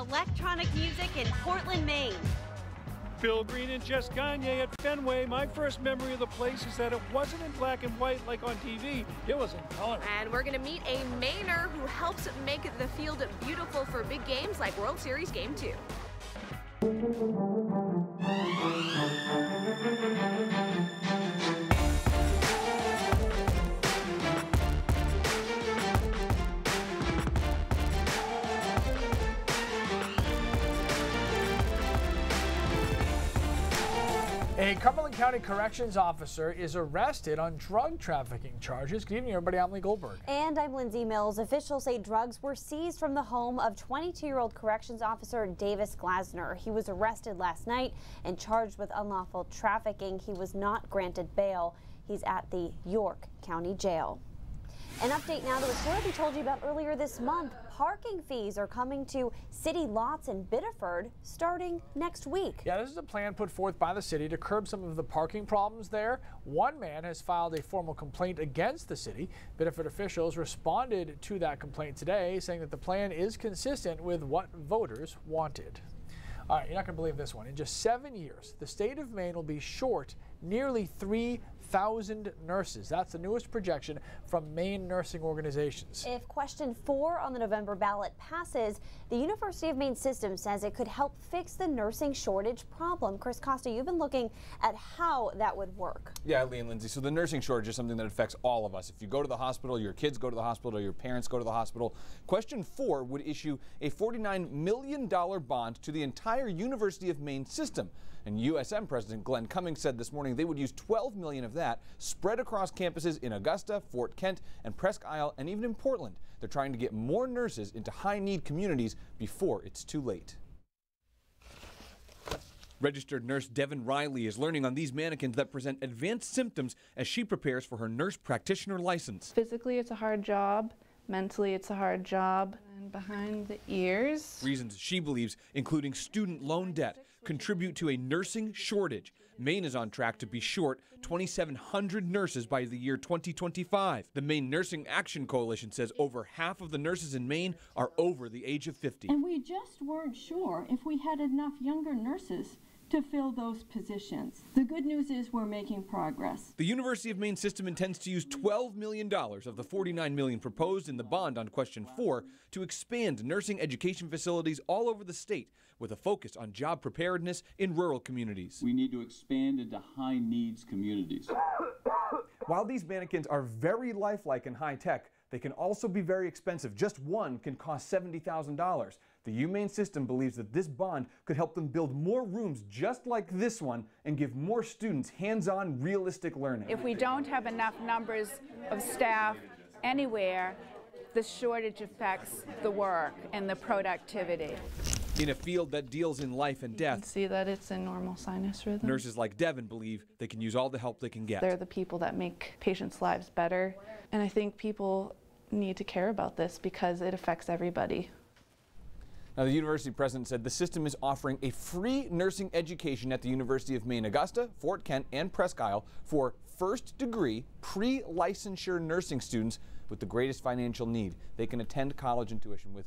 electronic music in Portland, Maine. Bill Green and Jess Gagne at Fenway. My first memory of the place is that it wasn't in black and white like on TV. It was in color. And we're going to meet a Mainer who helps make the field beautiful for big games like World Series Game 2. A Cumberland County Corrections officer is arrested on drug trafficking charges. Good evening, everybody. I'm Lee Goldberg. And I'm Lindsay Mills. Officials say drugs were seized from the home of 22-year-old Corrections Officer Davis Glasner. He was arrested last night and charged with unlawful trafficking. He was not granted bail. He's at the York County Jail. An update now to a story we told you about earlier this month. Parking fees are coming to city lots in Biddeford starting next week. Yeah, this is a plan put forth by the city to curb some of the parking problems there. One man has filed a formal complaint against the city. Biddeford officials responded to that complaint today, saying that the plan is consistent with what voters wanted. All right, you're not going to believe this one. In just 7 years, the state of Maine will be short nearly 3,000 nurses. That's the newest projection from Maine nursing organizations. If question 4 on the November ballot passes, the University of Maine System says it could help fix the nursing shortage problem. Chris Costa, you've been looking at how that would work. Yeah, Lee and Lindsay. So the nursing shortage is something that affects all of us. If you go to the hospital, your kids go to the hospital, or your parents go to the hospital. Question 4 would issue a $49 million bond to the entire University of Maine system. And USM President Glenn Cummings said this morning they would use $12 million of that spread across campuses in Augusta, Fort Kent, and Presque Isle, and even in Portland. They're trying to get more nurses into high-need communities before it's too late. Registered nurse Devin Riley is learning on these mannequins that present advanced symptoms as she prepares for her nurse practitioner license. Physically, it's a hard job. Mentally, it's a hard job. And behind the ears. Reasons she believes, including student loan debt, contribute to a nursing shortage. Maine is on track to be short 2,700 nurses by the year 2025. The Maine Nursing Action Coalition says over half of the nurses in Maine are over the age of 50. And we just weren't sure if we had enough younger nurses to fill those positions. The good news is we're making progress. The University of Maine system intends to use $12 million of the $49 million proposed in the bond on question 4 to expand nursing education facilities all over the state with a focus on job preparedness in rural communities. We need to expand into high needs communities. While these mannequins are very lifelike and high tech, they can also be very expensive. Just one can cost $70,000. The UMaine System believes that this bond could help them build more rooms just like this one and give more students hands-on, realistic learning. If we don't have enough numbers of staff anywhere, the shortage affects the work and the productivity. In a field that deals in life and death, You can see that it's in normal sinus rhythm. nurses like Devin believe they can use all the help they can get. They're the people that make patients' lives better. And I think people need to care about this because it affects everybody. Now, the university president said the system is offering a free nursing education at the University of Maine Augusta, Fort Kent, and Presque Isle for first-degree, pre-licensure nursing students with the greatest financial need. They can attend college and tuition with,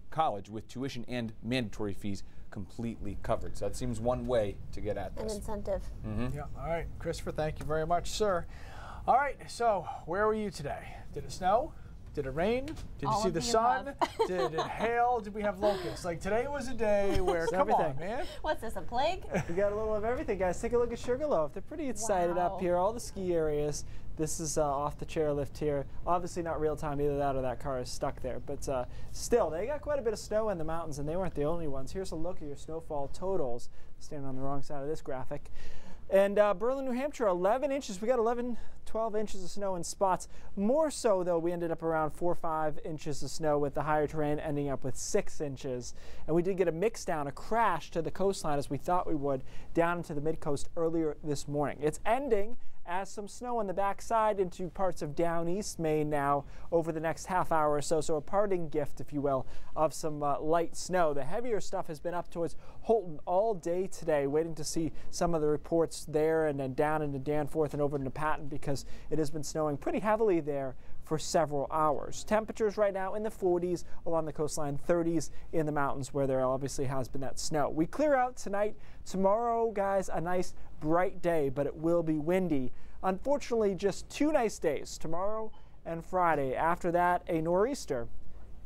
college with tuition and mandatory fees completely covered. So that seems one way to get at this. An incentive. Yeah. All right, Christopher, thank you very much, sir. All right, so where were you today? Did it snow? Did it rain? Did you see the sun? Did it hail? Did we have locusts? Like, today was a day where, come on, man. What's this, a plague? We got a little of everything, guys. Take a look at Sugarloaf. They're pretty excited up here. All the ski areas. This is off the chairlift here. Obviously not real time, either that or that car is stuck there. But still, they got quite a bit of snow in the mountains, and they weren't the only ones. Here's a look at your snowfall totals. Standing on the wrong side of this graphic. And Berlin, New Hampshire, 11 inches. We got 11, 12 inches of snow in spots. More so, though, we ended up around 4 or 5 inches of snow with the higher terrain ending up with 6 inches. And we did get a mix down, a crash to the coastline as we thought we would down into the mid-coast earlier this morning. It's ending as some snow on the backside into parts of down east Maine now over the next half hour or so. So a parting gift, if you will, of some light snow. The heavier stuff has been up towards Holton all day today, waiting to see some of the reports there and then down into Danforth and over into Patton because it has been snowing pretty heavily there for several hours. Temperatures right now in the 40s along the coastline, 30s in the mountains where there obviously has been that snow. We clear out tonight. Tomorrow, guys, a nice bright day, but it will be windy. Unfortunately, just 2 nice days, tomorrow and Friday. After that, a nor'easter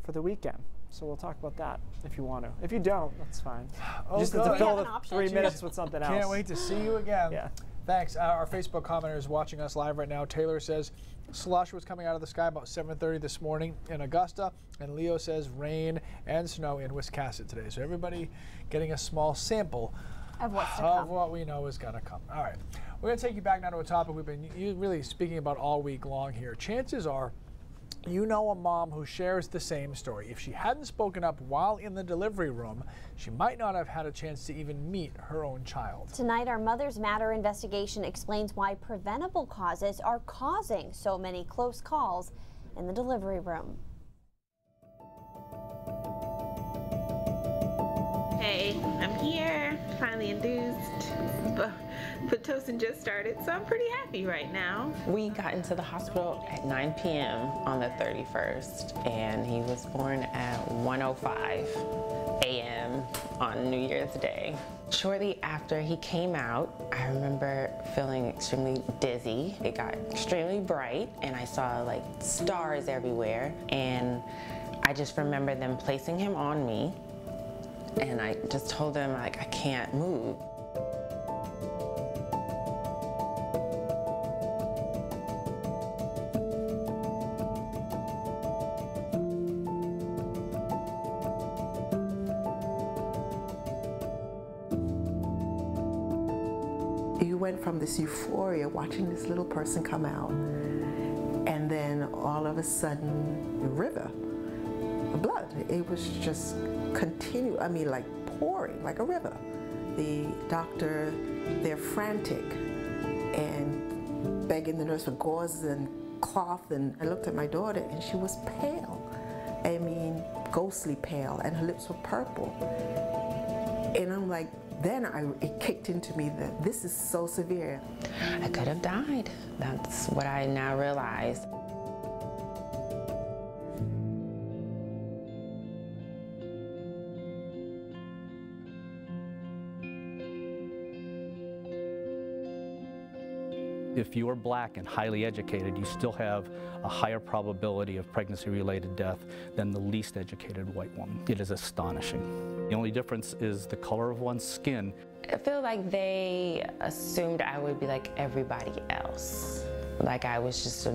for the weekend. So we'll talk about that if you want to. If you don't, that's fine. Oh, just to fill the 3 minutes with something else. Can't wait to see you again. Yeah. Thanks. Our Facebook commenter is watching us live right now. Taylor says slush was coming out of the sky about 7:30 this morning in Augusta, and Leo says rain and snow in Wiscasset today. So everybody getting a small sample of what's to of come. what we know is going to come. All right. We're going to take you back now to a topic we've been really speaking about all week long here. Chances are you know a mom who shares the same story. If she hadn't spoken up while in the delivery room, she might not have had a chance to even meet her own child. Tonight, our Mothers Matter investigation explains why preventable causes are causing so many close calls in the delivery room. Hey, I'm here, finally induced. Pitocin just started, so I'm pretty happy right now. We got into the hospital at 9 p.m. on the 31st, and he was born at 1:05 a.m. on New Year's Day. Shortly after he came out, I remember feeling extremely dizzy. It got extremely bright, and I saw like stars everywhere, and I just remember them placing him on me, and I just told them, like, I can't move. You went from this euphoria watching this little person come out, and then all of a sudden, the river, the blood, it was just continue, I mean, like pouring, like a river. The doctor, they're frantic and begging the nurse for gauze and cloth, and I looked at my daughter and she was pale. I mean, ghostly pale, and her lips were purple. And I'm like, then it kicked into me that this is so severe. I could have died. That's what I now realize. If you are black and highly educated, you still have a higher probability of pregnancy-related death than the least educated white woman. It is astonishing. The only difference is the color of one's skin. I feel like they assumed I would be like everybody else. Like I was just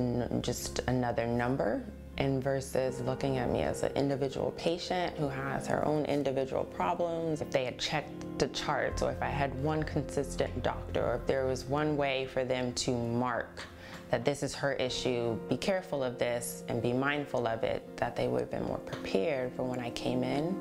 another number, and versus looking at me as an individual patient who has her own individual problems. If they had checked the charts, or if I had one consistent doctor, or if there was one way for them to mark that this is her issue, be careful of this and be mindful of it, that they would have been more prepared for when I came in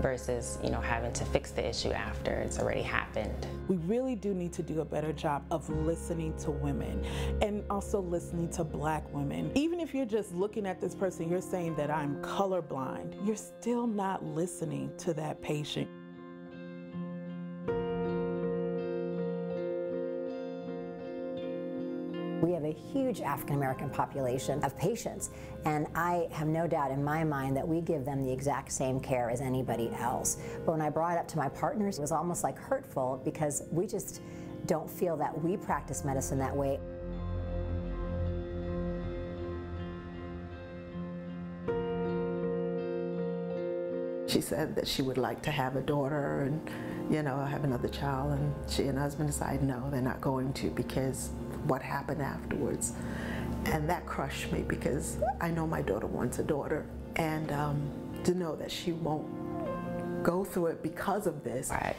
versus, you know, having to fix the issue after it's already happened. We really do need to do a better job of listening to women and also listening to black women. Even if you're just looking at this person, you're saying that I'm colorblind, you're still not listening to that patient. We have a huge African-American population of patients, and I have no doubt in my mind that we give them the exact same care as anybody else. But when I brought it up to my partners, it was almost like hurtful because we just don't feel that we practice medicine that way. She said that she would like to have a daughter and, you know, have another child, and she and her husband decided no, they're not going to because what happened afterwards. And that crushed me because I know my daughter wants a daughter, and to know that she won't go through it because of this. I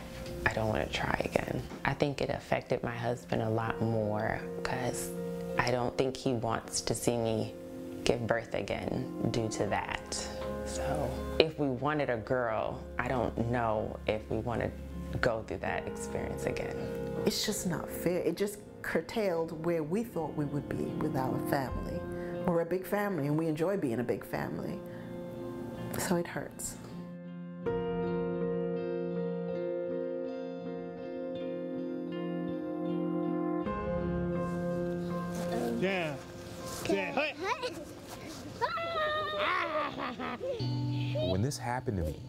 don't want to try again. I think it affected my husband a lot more because I don't think he wants to see me give birth again due to that. So if we wanted a girl, I don't know if we want to go through that experience again. It's just not fair. It just curtailed where we thought we would be with our family. We're a big family and we enjoy being a big family. So it hurts. Yeah. Yeah. Hey. this happened to me,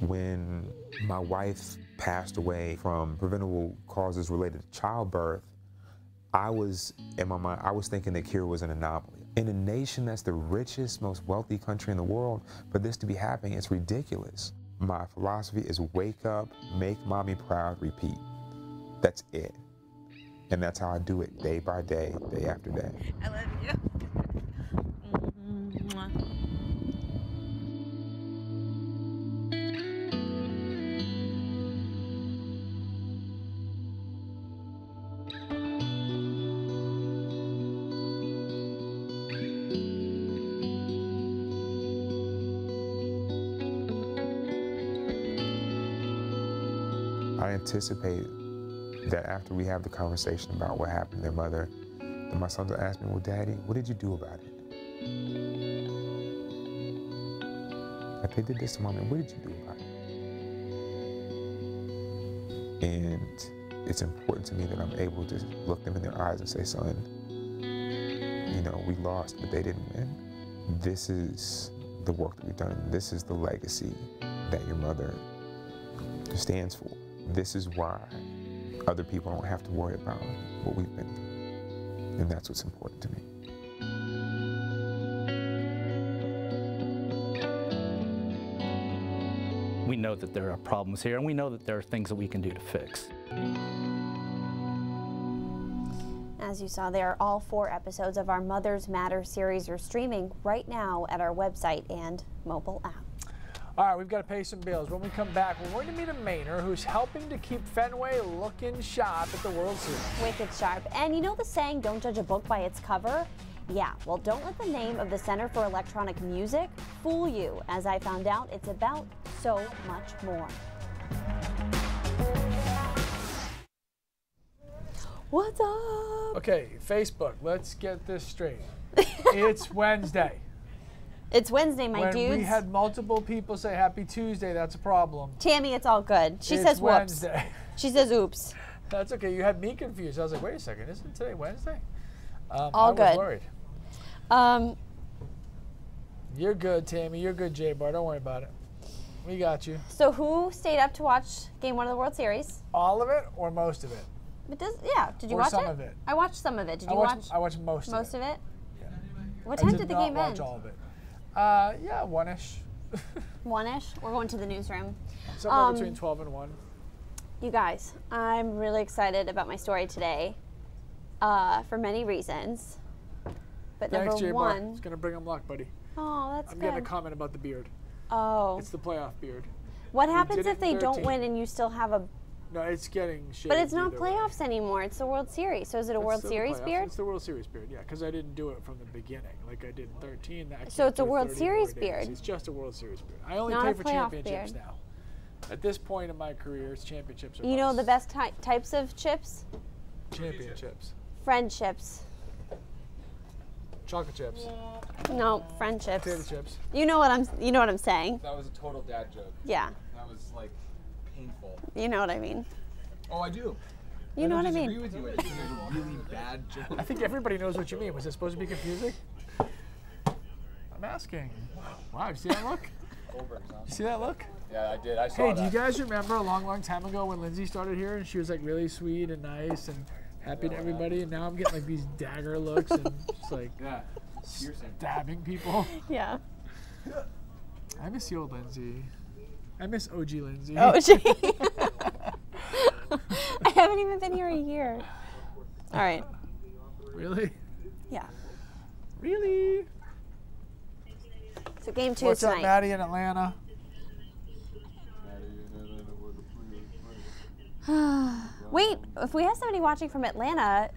when my wife passed away from preventable causes related to childbirth, I was, in my mind, I was thinking that Kira was an anomaly. In a nation that's the richest, most wealthy country in the world, for this to be happening, it's ridiculous. My philosophy is wake up, make mommy proud, repeat. That's it. And that's how I do it day by day, day after day. I love you. I anticipate that after we have the conversation about what happened to their mother, then my sons will ask me, well, Daddy, what did you do about it? Like, they did this to Mommy, what did you do about it? And it's important to me that I'm able to look them in their eyes and say, son, you know, we lost, but they didn't win. This is the work that we've done. This is the legacy that your mother stands for. This is why other people don't have to worry about what we've been through. And that's what's important to me. We know that there are problems here, and we know that there are things that we can do to fix. As you saw there, all 4 episodes of our Mothers Matter series are streaming right now at our website and mobile app. All right, we've got to pay some bills. When we come back, we're going to meet a Mainer who's helping to keep Fenway looking sharp at the World Series. Wicked sharp. And you know the saying, don't judge a book by its cover? Yeah, well, don't let the name of the Center for Electronic Music fool you. As I found out, it's about so much more. What's up? Okay, Facebook, let's get this straight. It's Wednesday. It's Wednesday, my dudes. When we had multiple people say Happy Tuesday, that's a problem. Tammy, it's all good. She says whoops. Wednesday. She says oops. That's okay. You had me confused. I was like, wait a second, isn't today Wednesday? All good. I was worried. You're good, Tammy. You're good, J-Bar. Don't worry about it. We got you. So who stayed up to watch Game 1 of the World Series? All of it or most of it? Yeah. Did you watch it? Some of it. I watched some of it. Did you watch? I watched most of it. Most of it? Yeah. What time did the game end? I did not watch all of it. Yeah, 1-ish. 1-ish? We're going to the newsroom. Somewhere between 12 and 1. You guys, I'm really excited about my story today for many reasons. But Thanks, number one... It's going to bring him luck, buddy. Oh, that's I'm good. getting a comment about the beard. Oh. It's the playoff beard. What happens if they don't win and you still have a... No, it's getting shaved. But it's not playoffs anymore. It's the World Series. So is it a World Series beard? It's the World Series beard, yeah, because I didn't do it from the beginning. Like I did 13. So it's a World Series beard. It's just a World Series beard. I only Not play a for playoff championships beard. now. At this point in my career, it's championships or You know bust. the best types of chips? Championships. Friendships. Chocolate chips. No, friendships. Potato chips. You know what I'm saying. That was a total dad joke. Yeah. That was like painful. You know what I mean. Oh, I do. You know what I mean. I disagree with you. I think it was a really bad joke. I think everybody knows what you mean. Was it supposed to be confusing? I'm asking. Wow, you see that look? You see that look? Yeah, I did. I saw Hey, that. do you guys remember a long, long time ago when Lindsay started here and she was like really sweet and nice and happy to everybody, and now I'm getting like these dagger looks and just like stabbing people. Yeah. I miss the old Lindsay. I miss OG Lindsay. OG. I haven't even been here a year. All right. Really? Yeah. Really? So game 2 What's tonight. up, Maddie in Atlanta? Wait, if we have somebody watching from Atlanta,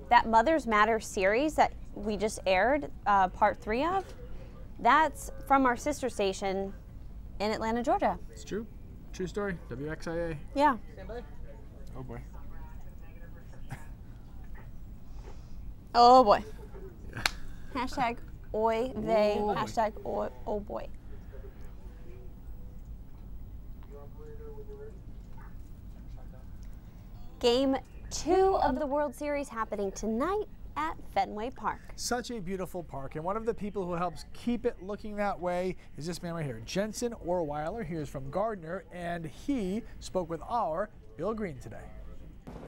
that Mothers Matter series that we just aired, part 3 of, that's from our sister station in Atlanta, Georgia. It's true. True story. WXIA. Yeah. Oh boy. Oh boy. Yeah. Hashtag oi vey. Oh, hashtag oi, oh boy. Game 2 of the World Series happening tonight. at Fenway Park. Such a beautiful park, and one of the people who helps keep it looking that way is this man right here, Jensen Orweiler. He is from Gardner, and he spoke with our Bill Green today.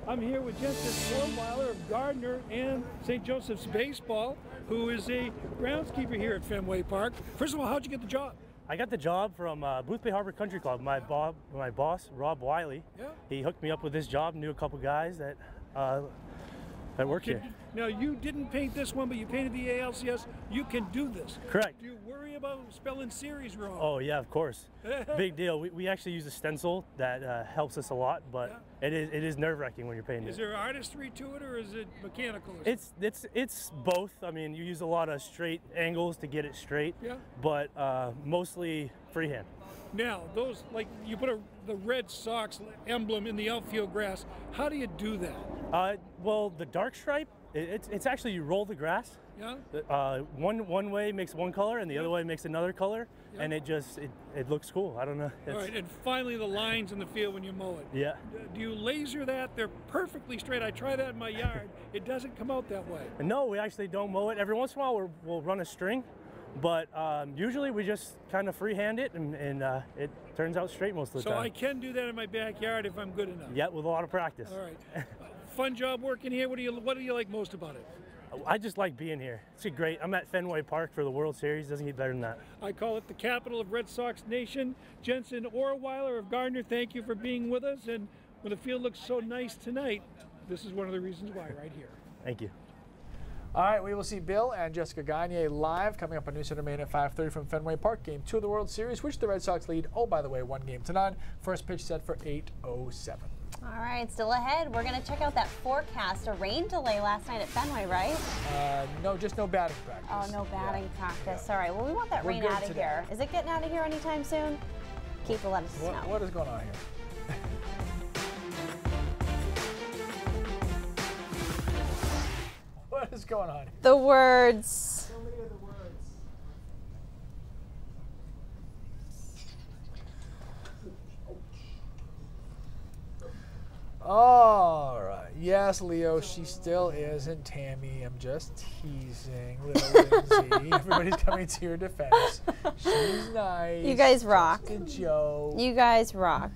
I'm here with Jensen Orweiler of Gardner and St. Joseph's Baseball, who is a groundskeeper here at Fenway Park. First of all, how'd you get the job? I got the job from Booth Bay Harbor Country Club. My boss, Rob Wiley, he hooked me up with this job, knew a couple guys that work here. Now, you didn't paint this one, but you painted the ALCS. You can do this. Correct. Do you worry about spelling series wrong? Oh, yeah, of course. Big deal. We actually use a stencil that helps us a lot, but it is nerve-wracking when you're painting. Is there artistry to it, or is it mechanical? It's both. I mean, you use a lot of straight angles to get it straight, but mostly freehand. Now, those, like, you put the Red Sox emblem in the outfield grass. How do you do that? Well, the dark stripe, it's actually you roll the grass. Yeah. One way makes one color, and the other way makes another color, and it looks cool. I don't know. All right, and finally the lines in the field when you mow it. Yeah. Do you laser that? They're perfectly straight. I try that in my yard. It doesn't come out that way. No, we actually don't mow it. Every once in a while we'll run a string, but usually we just kind of freehand it, and it turns out straight most of the time. So I can do that in my backyard if I'm good enough. Yeah, with a lot of practice. All right. Fun job working here. What do you like most about it? I just like being here. It's great. I'm at Fenway Park for the World Series. Doesn't get better than that. I call it the capital of Red Sox Nation. Jensen Orweiler of Gardner, thank you for being with us. And when the field looks so nice tonight, this is one of the reasons why right here. Thank you. All right, we will see Bill and Jessica Gagne live coming up on Maine Center, Maine at 5:30 from Fenway Park. Game 2 of the World Series, which the Red Sox lead, oh, by the way, 1-0. First pitch set for 8:07. All right, still ahead. We're going to check out that forecast. A rain delay last night at Fenway, right? No, just no batting practice. Oh, no batting practice. All right, well, we want that rain out of here. Is it getting out of here anytime soon? Keep the lettuce snow. What is going on here? What is going on here? The words. All right. Yes, Leo, she still is. And Tammy, I'm just teasing. Little Lindsay. Everybody's coming to your defense. She's nice. You guys rock. Just a joke. You guys rock.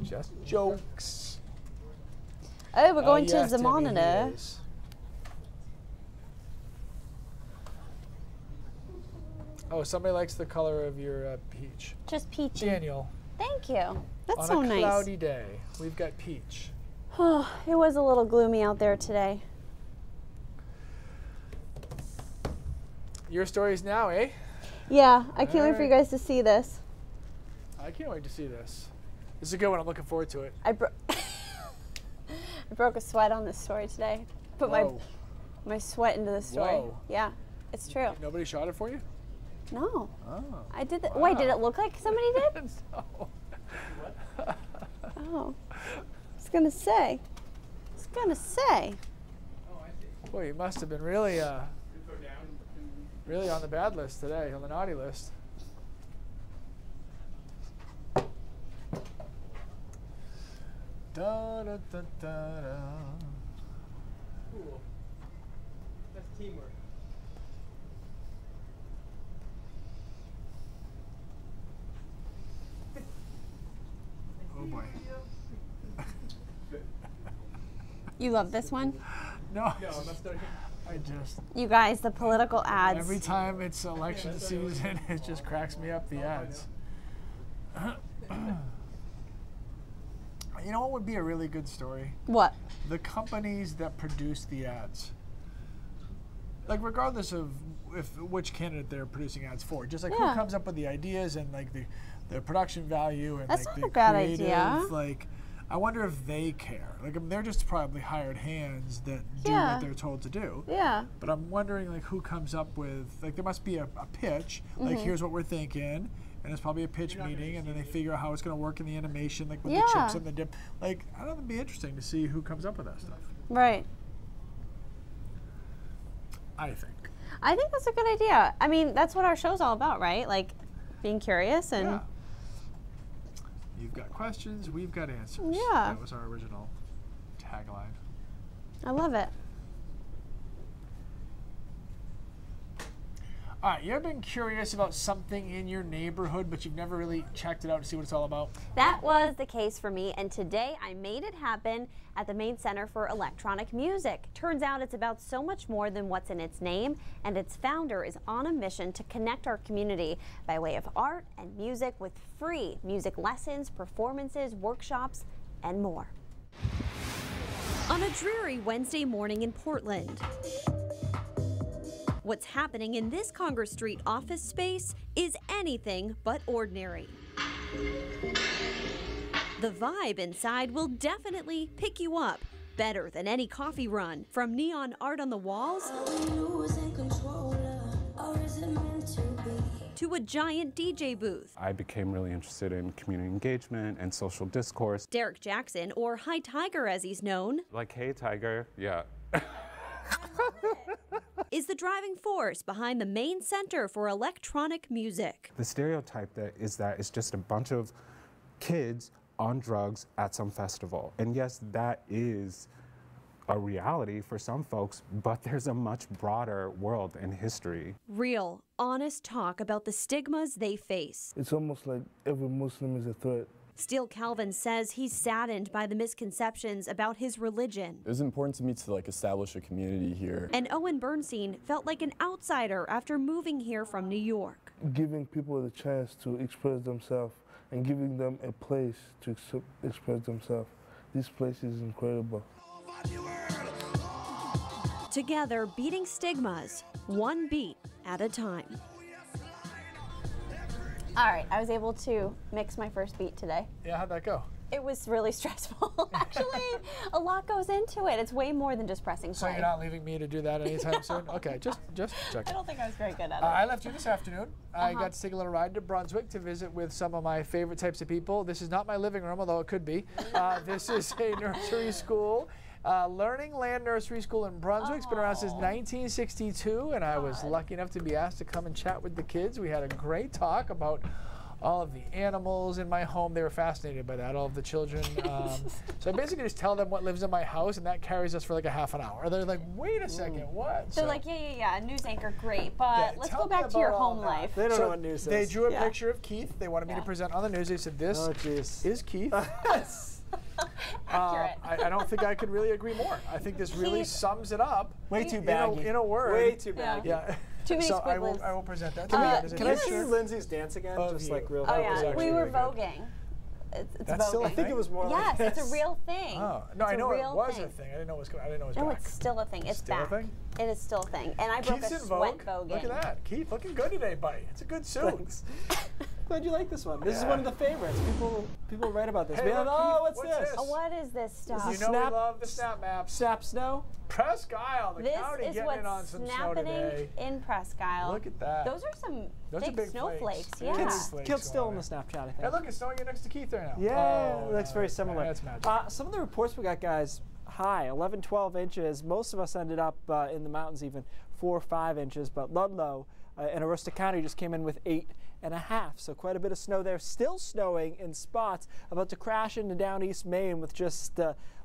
Just jokes. Oh, we're going to yes, the monitor. Oh, somebody likes the color of your peach. Just peachy. Daniel. Thank you. That's so nice. On a cloudy nice. day, we've got peach. Oh, it was a little gloomy out there today. Your stories now, eh? Yeah, I can't wait for you guys to see this. I can't wait to see this. This is a good one. I'm looking forward to it. I broke a sweat on this story today. Put my sweat into this story. Whoa. Yeah, it's true. Nobody shot it for you? No. Oh. I did that. Wow. Wait, did it look like somebody did? No. Oh. I was gonna say. Boy, you must have been really really on the bad list today, on the naughty list. Da, da, da, da, da. Cool. That's teamwork. Oh boy. You love this one? No. No, I'm not starting. I just. You guys, the political ads. Every time it's election season, it just cracks me up, the ads. You know what would be a really good story? What? The companies that produce the ads. Like, regardless of which candidate they're producing ads for, just like who comes up with the ideas and like the production value and That's like not the a bad creative, idea. like. I wonder if they care. Like, I mean, they're just probably hired hands that do what they're told to do. Yeah. But I'm wondering, like, who comes up with, like, there must be a pitch. Like, here's what we're thinking, and it's probably a pitch meeting, and then they figure out how it's going to work in the animation, like with the chips and the dip. Like, I don't know, it'd be interesting to see who comes up with that stuff. Right. I think. I think that's a good idea. I mean, that's what our show's all about, right? Like, being curious and. Yeah. You've got questions, we've got answers. Yeah. That was our original tagline. I love it. All right, you ever been curious about something in your neighborhood, but you've never really checked it out to see what it's all about? That was the case for me, and today I made it happen at the Maine Center for Electronic Music. Turns out it's about so much more than what's in its name, and its founder is on a mission to connect our community by way of art and music with free music lessons, performances, workshops, and more. On a dreary Wednesday morning in Portland, what's happening in this Congress Street office space is anything but ordinary. The vibe inside will definitely pick you up better than any coffee run. From neon art on the walls to a giant DJ booth. I became really interested in community engagement and social discourse. Derek Jackson, or Hi Tiger as he's known, Like, hey, Tiger, yeah. is the driving force behind the Maine Center for Electronic Music. The stereotype that it's just a bunch of kids on drugs at some festival. And yes, that is a reality for some folks, but there's a much broader world and history. Real, honest talk about the stigmas they face. It's almost like every Muslim is a threat. Steele Calvin says he's saddened by the misconceptions about his religion. It was important to me to establish a community here. And Owen Bernstein felt like an outsider after moving here from New York. Giving people the chance to express themselves and giving them a place to express themselves. This place is incredible. Together, beating stigmas, one beat at a time. All right, I was able to mix my first beat today. Yeah, how'd that go? It was really stressful. Actually, a lot goes into it. It's way more than just pressing play. So you're not leaving me to do that anytime soon? Okay, just check. I don't think I was very good at it. I left you this afternoon. I got to take a little ride to Brunswick to visit with some of my favorite types of people. This is not my living room, although it could be. This is a nursery school. Learning Land Nursery School in Brunswick. It's been around since 1962, and I was lucky enough to be asked to come and chat with the kids. We had a great talk about all of the animals in my home. They were fascinated by that, all of the children. So I basically just tell them what lives in my house, and that carries us for like a half an hour. They're like, wait a second, what? They're like, yeah, news anchor, great, but let's go back to your home life. They don't know what news is. They drew a picture of Keith. They wanted me to present on the news. They said, this is Keith. I don't think I could really agree more. I think this really sums it up. Way too baggy. In a word. Way too baggy. Yeah. Too many so squigglies. I will present that. Can I see Lindsay's dance again? Just like real. Oh yeah, we were voguing. It's That's still a I think it was more yes, like this. it's a real thing. Oh no, it's I know it was thing. a thing. I didn't know it was. I didn't know it was No, back. it's still a thing. It's still back. a thing? It is still a thing. And I broke Keith's a in sweat vogue. voguing. Look at that, Keith, looking good today, buddy. It's a good suit. Thanks. Glad you like this one. This is one of the favorites. People write about this. Hey, Like, look, oh, Keith, what's what's this? this? What is this stuff? You know we love the snap maps. Snap snow. Presque Isle, the This county is getting in on what's some snow snapping today. in Presque Isle. Look at that. Those are some Those are thick big snowflakes. flakes. Yeah. Kid's still on the Snapchat, I think. Hey, look, it's snowing next to Keith right now. Yeah, Oh, it looks very similar. That's magic. Some of the reports we got, guys, high, 11, 12 inches. Most of us ended up in the mountains even 4 or 5 inches, but Ludlow in Aroostook County just came in with 8.5. So quite a bit of snow there. Still snowing in spots. About to crash into down East Maine with just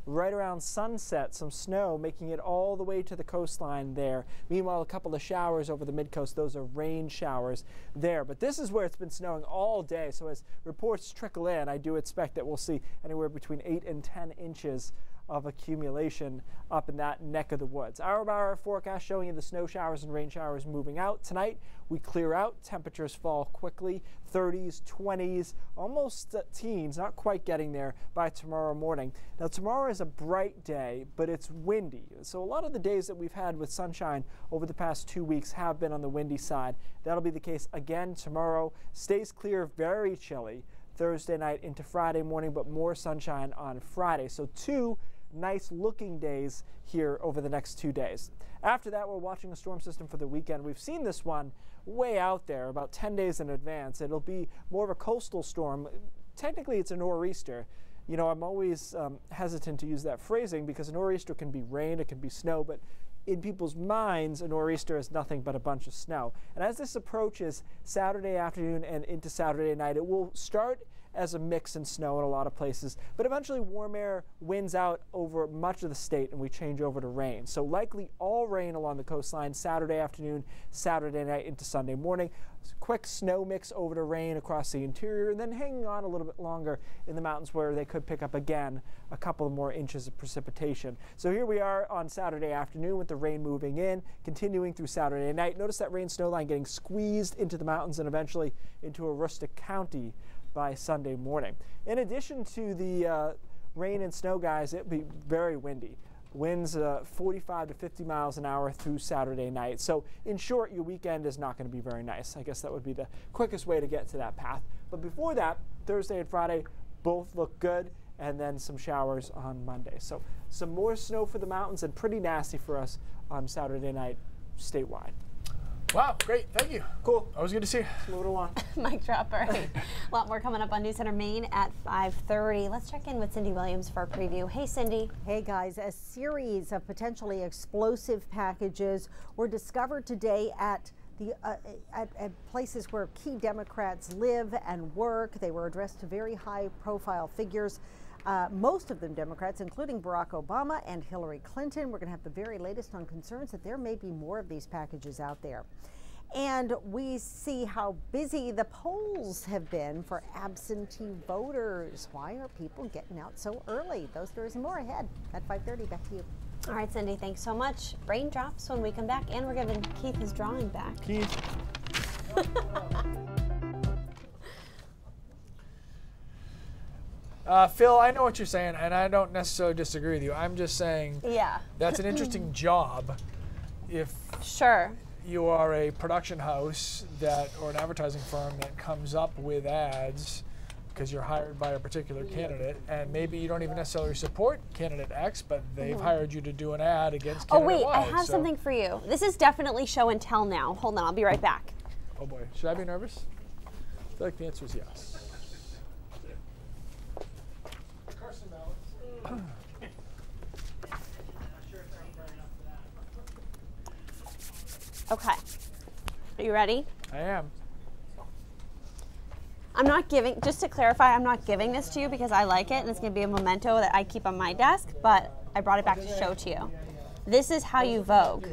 right around sunset, some snow making it all the way to the coastline there. Meanwhile, a couple of showers over the mid-coast. Those are rain showers there. But this is where it's been snowing all day. So as reports trickle in, I do expect that we'll see anywhere between 8 and 10 inches of accumulation up in that neck of the woods. Hour-by-hour forecast showing you the snow showers and rain showers moving out. Tonight, we clear out. Temperatures fall quickly. 30s, 20s, almost teens, not quite getting there by tomorrow morning. Now, tomorrow is a bright day, but it's windy. So a lot of the days that we've had with sunshine over the past 2 weeks have been on the windy side. That'll be the case again tomorrow. Stays clear, very chilly Thursday night into Friday morning, but more sunshine on Friday. So 2 nice looking days here over the next 2 days. After that, we're watching a storm system for the weekend. We've seen this one way out there about 10 days in advance. It'll be more of a coastal storm. Technically, it's a nor'easter. You know, I'm always hesitant to use that phrasing because a nor'easter can be rain, it can be snow, but in people's minds, a nor'easter is nothing but a bunch of snow. And as this approaches Saturday afternoon and into Saturday night, it will start as a mix in snow in a lot of places, but eventually warm air wins out over much of the state and we change over to rain. So likely all rain along the coastline Saturday afternoon, Saturday night into Sunday morning. Quick snow mix over to rain across the interior, and then hanging on a little bit longer in the mountains where they could pick up again a couple more inches of precipitation. So here we are on Saturday afternoon with the rain moving in, continuing through Saturday night. Notice that rain snow line getting squeezed into the mountains and eventually into Aroostook County by Sunday morning. In addition to the rain and snow, guys, it'll be very windy. Winds 45 to 50 miles an hour through Saturday night. So in short, your weekend is not going to be very nice. I guess that would be the quickest way to get to that path. But before that, Thursday and Friday both look good, and then some showers on Monday. So some more snow for the mountains and pretty nasty for us on Saturday night statewide. Wow, great, thank you. Cool. Always good to see you. Let's move it along. Mic dropper. A lot more coming up on News Center Maine at 5:30. Let's check in with Cindy Williams for a preview. Hey, Cindy. Hey, guys. A series of potentially explosive packages were discovered today at places where key Democrats live and work. They were addressed to very high-profile figures. Most of them Democrats, including Barack Obama and Hillary Clinton. We're going to have the very latest on concerns that there may be more of these packages out there. And we see how busy the polls have been for absentee voters. Why are people getting out so early? Those stories and more ahead at 5:30. Back to you. All right, Cindy, thanks so much. Raindrops when we come back, and we're giving Keith his drawing back. Keith. Phil, I know what you're saying, and I don't necessarily disagree with you. I'm just saying that's an interesting job if you are a production house or an advertising firm that comes up with ads because you're hired by a particular candidate, and maybe you don't even necessarily support candidate X, but they've hired you to do an ad against candidate Y. I have something for you. This is definitely show and tell now. Hold on, I'll be right back. Oh boy, should I be nervous? I feel like the answer is yes. Okay. Are you ready? I am. I'm not giving, just to clarify, I'm not giving this to you because I like it and it's going to be a memento that I keep on my desk, but I brought it back to show to you. This is how you Vogue.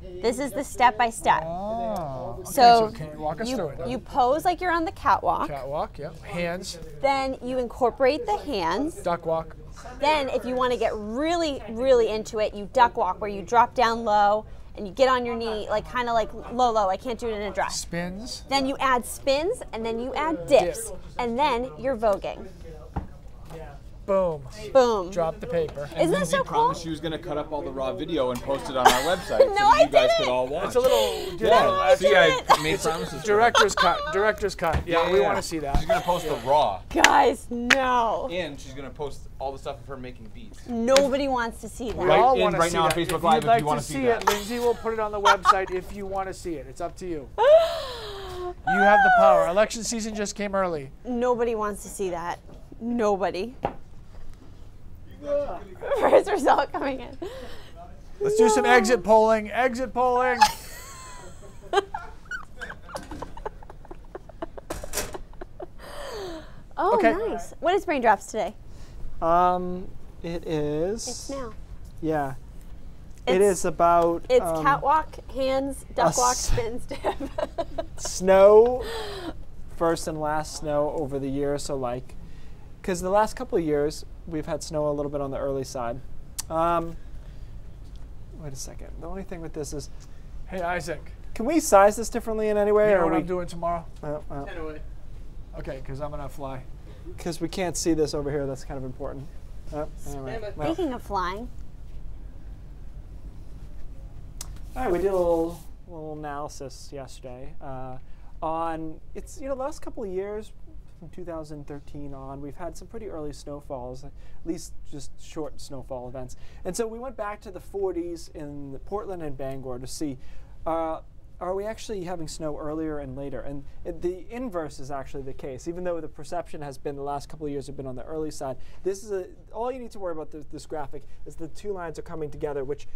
This is the step-by-step. Oh. So okay, walk us through it. You pose like you're on the catwalk. Catwalk, yeah. Hands. Then you incorporate the hands. Duck walk. Then if you want to get really, really into it, you duck walk where you drop down low and you get on your knee, like kind of like low. I can't do it in a dress. Spins. Then you add spins and then you add dips. And then you're voguing. Boom. Boom. Drop the paper. Isn't that so cool? Promised she was going to cut up all the raw video and post it on our website so that you guys could all watch. It's a little I made promises. Director's cut. Director's cut. Yeah, we want to see that. She's going to post the raw. Guys, no. And she's going to post all the stuff of her making beats. Nobody wants to see that. We all want to right see now on that. Facebook if Live you'd like if you want to to see that. it, Lindsay will put it on the website if you want to see it. It's up to you. You have the power. Election season just came early. Nobody wants to see that. Nobody. First result coming in. Let's do some exit polling. Exit polling. Oh, okay. Nice. What is Raindrops today? It is. It's now. Yeah. It is about. It's catwalk, hands, duck walk, spin, step. Snow, first and last snow over the year. So like, because the last couple of years we've had snow a little bit on the early side. Wait a second. The only thing with this is, hey Isaac, can we size this differently in any way? You know or what we, I'm doing tomorrow? 10 away. Okay, because I'm gonna fly. Because we can't see this over here. That's kind of important. Anyway. Well. Speaking of flying. All right, we did a little analysis yesterday on the last couple of years, from 2013 on, we've had some pretty early snowfalls, at least just short snowfall events. And so we went back to the 40s in Portland and Bangor to see are we actually having snow earlier and later? And the inverse is actually the case. Even though the perception has been the last couple of years have been on the early side, this is all you need to worry about this graphic is the two lines are coming together, which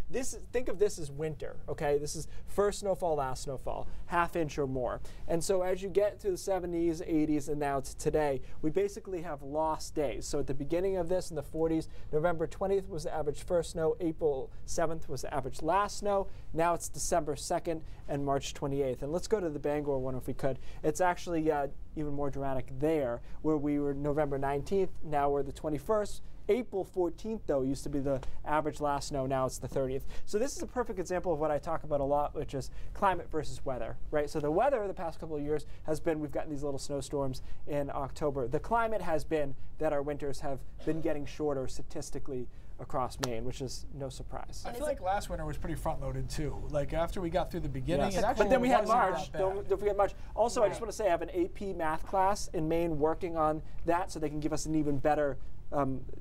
think of this as winter, okay? This is first snowfall, last snowfall, ½ inch or more. And so as you get to the 70s, 80s, and now to today, we basically have lost days. So at the beginning of this in the 40s, November 20th was the average first snow, April 7th was the average last snow. Now it's December 2nd and March 28th. And let's go to the Bangor one if we could. It's actually even more dramatic there, where we were November 19th, now we're the 21st. April 14th, though, used to be the average last snow. Now it's the 30th. So this is a perfect example of what I talk about a lot, which is climate versus weather, right? So the weather the past couple of years has been we've gotten these little snowstorms in October. The climate has been that our winters have been getting shorter statistically across Maine, which is no surprise. I feel like last winter was pretty front-loaded too. Like after we got through the beginning, yes. it actually but then we had wasn't March. that bad. Don't forget March. Also, right. I just want to say I have an AP math class in Maine working on that, so they can give us an even better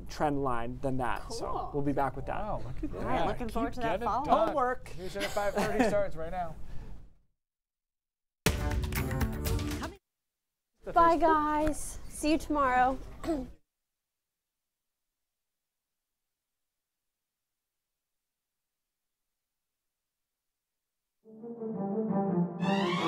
trend line than that. Cool. So we'll be back with that. Wow, look at that. All right, looking forward to that follow-up. Homework. Here's at 5:30 starts right now. Bye, guys. See you tomorrow. Thank you.